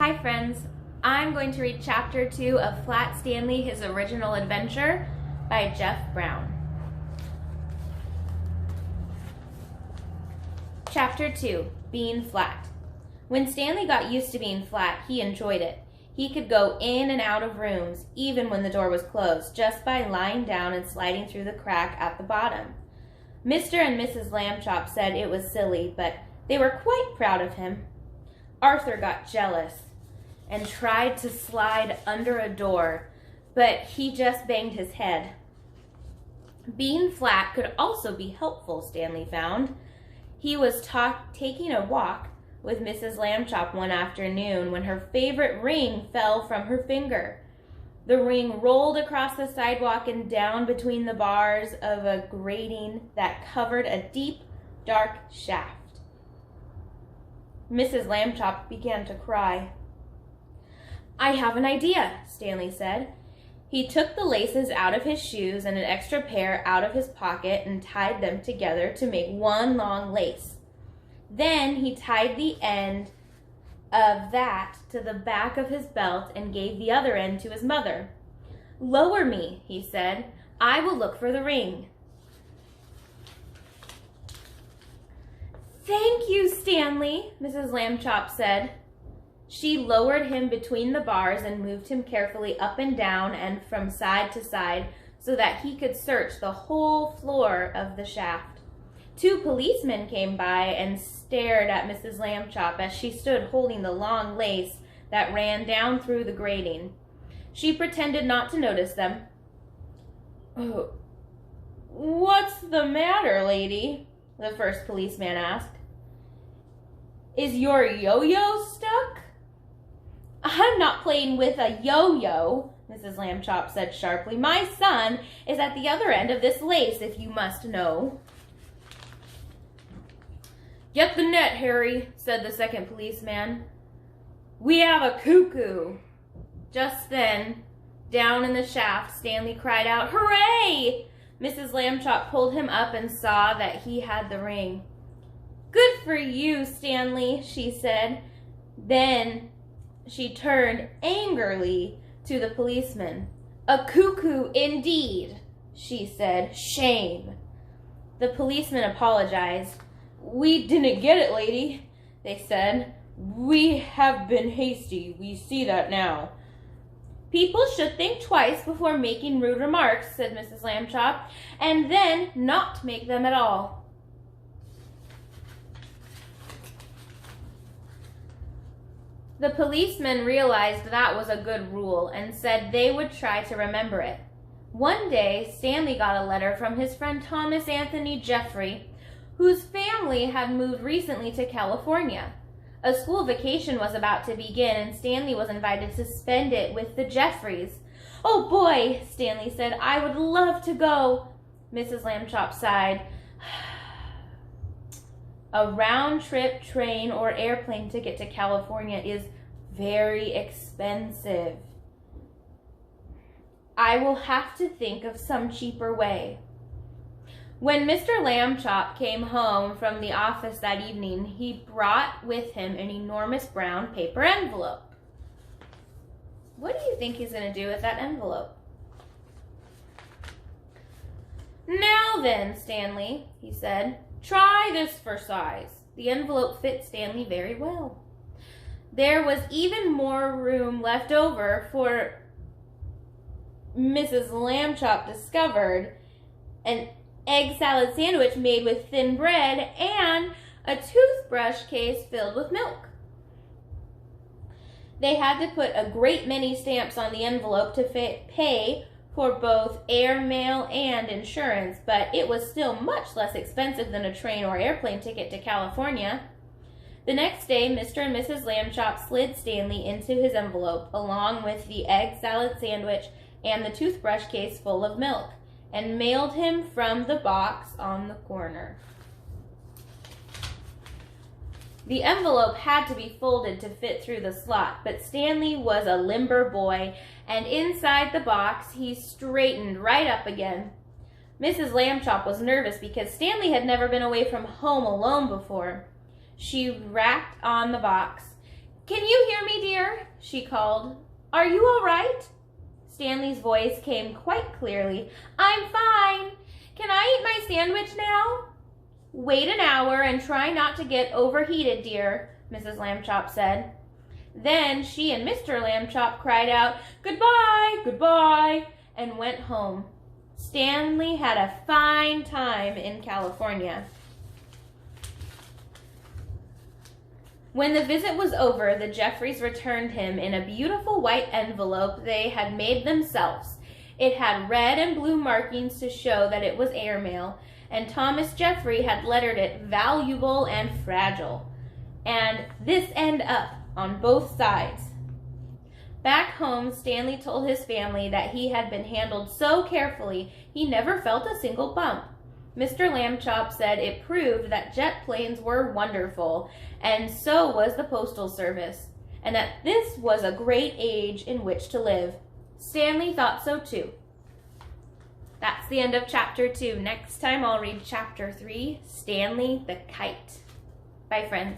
Hi friends, I'm going to read Chapter 2 of Flat Stanley, His Original Adventure by Jeff Brown. Chapter 2, Being Flat. When Stanley got used to being flat, he enjoyed it. He could go in and out of rooms, even when the door was closed, just by lying down and sliding through the crack at the bottom. Mr. and Mrs. Lambchop said it was silly, but they were quite proud of him. Arthur got jealous and tried to slide under a door, but he just banged his head. Being flat could also be helpful, Stanley found. He was taking a walk with Mrs. Lambchop one afternoon when her favorite ring fell from her finger. The ring rolled across the sidewalk and down between the bars of a grating that covered a deep, dark shaft. Mrs. Lambchop began to cry. "I have an idea," Stanley said. He took the laces out of his shoes and an extra pair out of his pocket and tied them together to make one long lace. Then he tied the end of that to the back of his belt and gave the other end to his mother. "Lower me," he said. "I will look for the ring." "Thank you, Stanley," Mrs. Lambchop said. She lowered him between the bars and moved him carefully up and down and from side to side so that he could search the whole floor of the shaft. 2 policemen came by and stared at Mrs. Lambchop as she stood holding the long lace that ran down through the grating. She pretended not to notice them. "Oh, what's the matter, lady?" the first policeman asked. "Is your yo-yo stuck?" "I'm not playing with a yo-yo," Mrs. Lambchop said sharply. "My son is at the other end of this lace, if you must know." "Get the net, Harry," said the second policeman. "We have a cuckoo." Just then, down in the shaft, Stanley cried out, "Hooray!" Mrs. Lambchop pulled him up and saw that he had the ring. "Good for you, Stanley," she said. Then she turned angrily to the policeman. "A cuckoo indeed," she said. "Shame." The policeman apologized. "We didn't get it, lady," they said. "We have been hasty. We see that now." "People should think twice before making rude remarks," said Mrs. Lambchop, "and then not make them at all." The policeman realized that was a good rule and said they would try to remember it. One day, Stanley got a letter from his friend Thomas Anthony Jeffrey, whose family had moved recently to California. A school vacation was about to begin, and Stanley was invited to spend it with the Jeffreys. "Oh boy," Stanley said, "I would love to go." Mrs. Lambchop sighed. A round-trip train or airplane ticket to California is very expensive. "I will have to think of some cheaper way." When Mr. Lambchop came home from the office that evening, he brought with him an enormous brown paper envelope. What do you think he's going to do with that envelope? "Now then, Stanley," he said, "try this for size." The envelope fit Stanley very well. There was even more room left over, for Mrs. Lambchop discovered an egg salad sandwich made with thin bread and a toothbrush case filled with milk. They had to put a great many stamps on the envelope to pay for both airmail and insurance, but it was still much less expensive than a train or airplane ticket to California. The next day, Mr. and Mrs. Lambchop slid Stanley into his envelope, along with the egg salad sandwich and the toothbrush case full of milk, and mailed him from the box on the corner. The envelope had to be folded to fit through the slot, but Stanley was a limber boy, and inside the box he straightened right up again. Mrs. Lambchop was nervous because Stanley had never been away from home alone before. She rapped on the box. "Can you hear me, dear?" she called. "Are you all right?" Stanley's voice came quite clearly. "I'm fine. Can I eat my sandwich now?" "Wait an hour and try not to get overheated, dear," Mrs. Lambchop said. Then she and Mr. Lambchop cried out, "Goodbye, goodbye," and went home. Stanley had a fine time in California. When the visit was over, the Jeffreys returned him in a beautiful white envelope they had made themselves. It had red and blue markings to show that it was airmail, and Thomas Jeffrey had lettered it "Valuable and Fragile," and "This End Up" on both sides. Back home, Stanley told his family that he had been handled so carefully he never felt a single bump. Mr. Lambchop said it proved that jet planes were wonderful, and so was the Postal Service, and that this was a great age in which to live. Stanley thought so too. That's the end of chapter 2. Next time I'll read chapter 3, Stanley the Kite. Bye, friends.